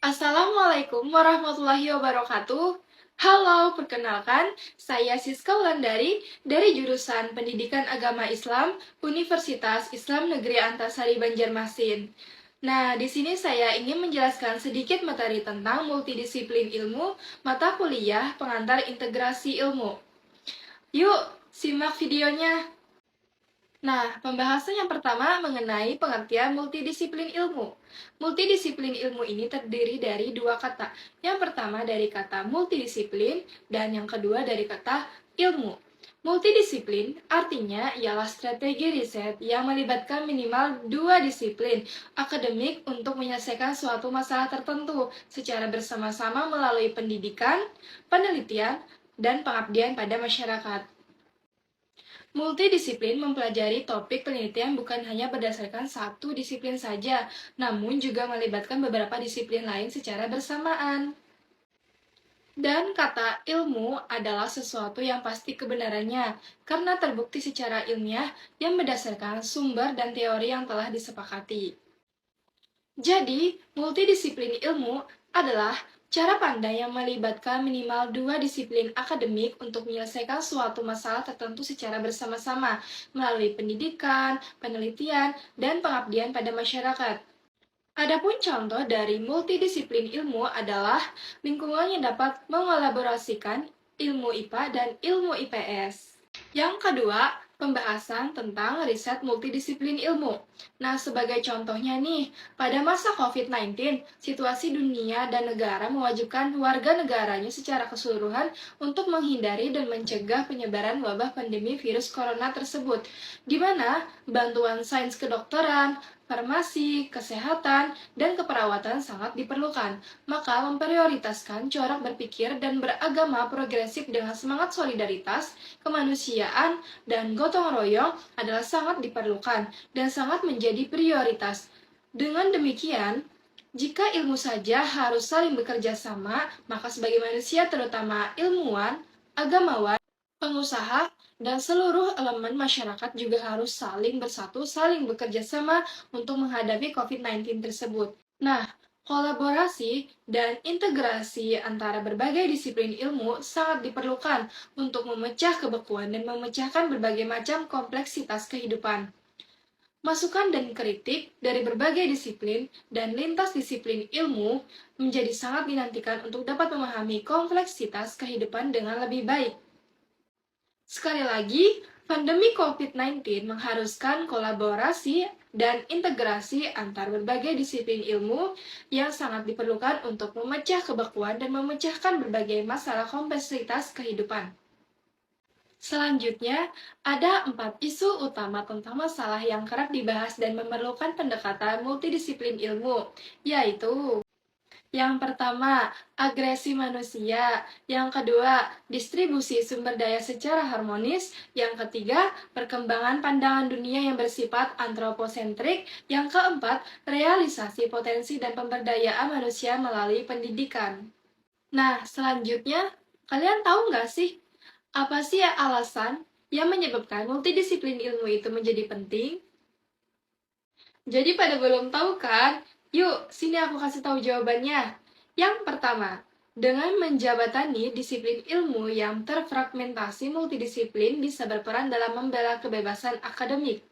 Assalamualaikum warahmatullahi wabarakatuh. Halo, perkenalkan, saya Siska Wulandari dari jurusan Pendidikan Agama Islam, Universitas Islam Negeri Antasari Banjarmasin. Nah, di sini saya ingin menjelaskan sedikit materi tentang multidisiplin ilmu, mata kuliah pengantar integrasi ilmu. Yuk, simak videonya. Nah, pembahasan yang pertama mengenai pengertian multidisiplin ilmu. Multidisiplin ilmu ini terdiri dari dua kata. Yang pertama dari kata multidisiplin dan yang kedua dari kata ilmu. Multidisiplin artinya ialah strategi riset yang melibatkan minimal dua disiplin akademik untuk menyelesaikan suatu masalah tertentu secara bersama-sama melalui pendidikan, penelitian, dan pengabdian pada masyarakat. Multidisiplin mempelajari topik penelitian bukan hanya berdasarkan satu disiplin saja, namun juga melibatkan beberapa disiplin lain secara bersamaan. Dan kata ilmu adalah sesuatu yang pasti kebenarannya, karena terbukti secara ilmiah yang berdasarkan sumber dan teori yang telah disepakati. Jadi, multidisiplin ilmu adalah cara pandang yang melibatkan minimal dua disiplin akademik untuk menyelesaikan suatu masalah tertentu secara bersama-sama melalui pendidikan, penelitian, dan pengabdian pada masyarakat. Adapun contoh dari multidisiplin ilmu adalah lingkungan yang dapat mengolaborasikan ilmu IPA dan ilmu IPS. Yang kedua, pembahasan tentang riset multidisiplin ilmu. Nah, sebagai contohnya nih, pada masa COVID-19, situasi dunia dan negara mewajibkan warga negaranya secara keseluruhan untuk menghindari dan mencegah penyebaran wabah pandemi virus corona tersebut, di mana bantuan sains kedokteran, farmasi, kesehatan, dan keperawatan sangat diperlukan. Maka memprioritaskan corak berpikir dan beragama progresif dengan semangat solidaritas, kemanusiaan, dan gotong royong adalah sangat diperlukan dan sangat menjadi prioritas. Dengan demikian, jika ilmu saja harus saling bekerja sama, maka sebagai manusia terutama ilmuwan, agamawan, pengusaha, dan seluruh elemen masyarakat juga harus saling bersatu, saling bekerja sama untuk menghadapi COVID-19 tersebut. Nah, kolaborasi dan integrasi antara berbagai disiplin ilmu sangat diperlukan untuk memecah kebekuan dan memecahkan berbagai macam kompleksitas kehidupan. Masukan dan kritik dari berbagai disiplin dan lintas disiplin ilmu menjadi sangat dinantikan untuk dapat memahami kompleksitas kehidupan dengan lebih baik. Sekali lagi, pandemi COVID-19 mengharuskan kolaborasi dan integrasi antar berbagai disiplin ilmu yang sangat diperlukan untuk memecah kebekuan dan memecahkan berbagai masalah kompleksitas kehidupan. Selanjutnya, ada 4 isu utama tentang masalah yang kerap dibahas dan memerlukan pendekatan multidisiplin ilmu, yaitu yang pertama, agresi manusia. Yang kedua, distribusi sumber daya secara harmonis. Yang ketiga, perkembangan pandangan dunia yang bersifat antroposentrik. Yang keempat, realisasi potensi dan pemberdayaan manusia melalui pendidikan. Nah, selanjutnya, kalian tahu nggak sih, apa sih alasan yang menyebabkan multidisiplin ilmu itu menjadi penting? Jadi pada belum tahu kan? Yuk, sini aku kasih tahu jawabannya. Yang pertama, dengan menjabatani disiplin ilmu yang terfragmentasi, multidisiplin bisa berperan dalam membela kebebasan akademik.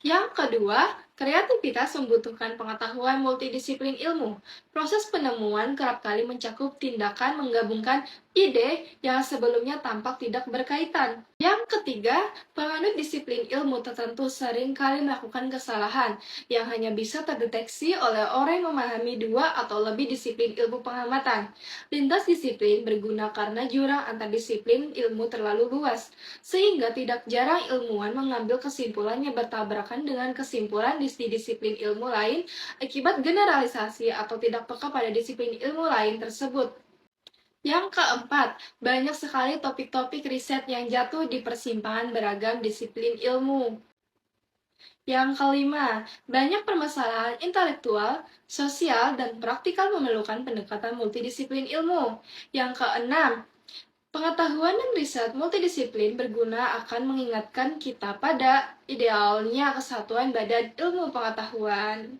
Yang kedua, kreativitas membutuhkan pengetahuan multidisiplin ilmu. Proses penemuan kerap kali mencakup tindakan menggabungkan ide yang sebelumnya tampak tidak berkaitan. Yang ketiga, penganut disiplin ilmu tertentu sering kali melakukan kesalahan yang hanya bisa terdeteksi oleh orang yang memahami dua atau lebih disiplin ilmu pengamatan. Lintas disiplin berguna karena jurang antar disiplin ilmu terlalu luas, sehingga tidak jarang ilmuwan mengambil kesimpulan yang bertabrakan dengan kesimpulan di disiplin ilmu lain akibat generalisasi atau tidak peka pada disiplin ilmu lain tersebut. Yang keempat, banyak sekali topik-topik riset yang jatuh di persimpangan beragam disiplin ilmu. Yang kelima, banyak permasalahan intelektual, sosial, dan praktikal memerlukan pendekatan multidisiplin ilmu. Yang keenam, pengetahuan dan riset multidisiplin berguna akan mengingatkan kita pada idealnya kesatuan badan ilmu pengetahuan.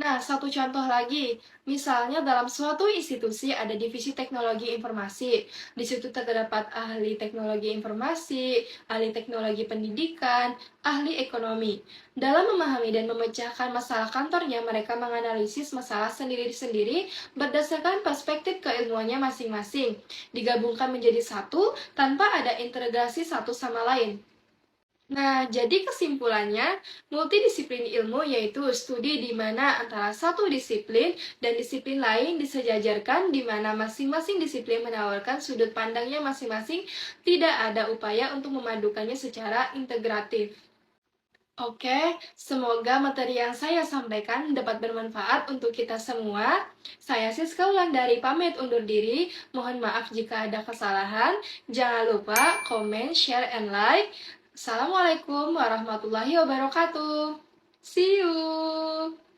Nah, satu contoh lagi, misalnya dalam suatu institusi ada divisi teknologi informasi. Di situ terdapat ahli teknologi informasi, ahli teknologi pendidikan, ahli ekonomi. Dalam memahami dan memecahkan masalah kantornya, mereka menganalisis masalah sendiri-sendiri berdasarkan perspektif keilmuannya masing-masing. Digabungkan menjadi satu tanpa ada integrasi satu sama lain. Nah, jadi kesimpulannya, multidisiplin ilmu yaitu studi di mana antara satu disiplin dan disiplin lain disejajarkan di mana masing-masing disiplin menawarkan sudut pandangnya masing-masing, tidak ada upaya untuk memadukannya secara integratif. Oke, semoga materi yang saya sampaikan dapat bermanfaat untuk kita semua. Saya Siska Wulandari pamit undur diri. Mohon maaf jika ada kesalahan. Jangan lupa komen, share, and like. Assalamualaikum warahmatullahi wabarakatuh. See you.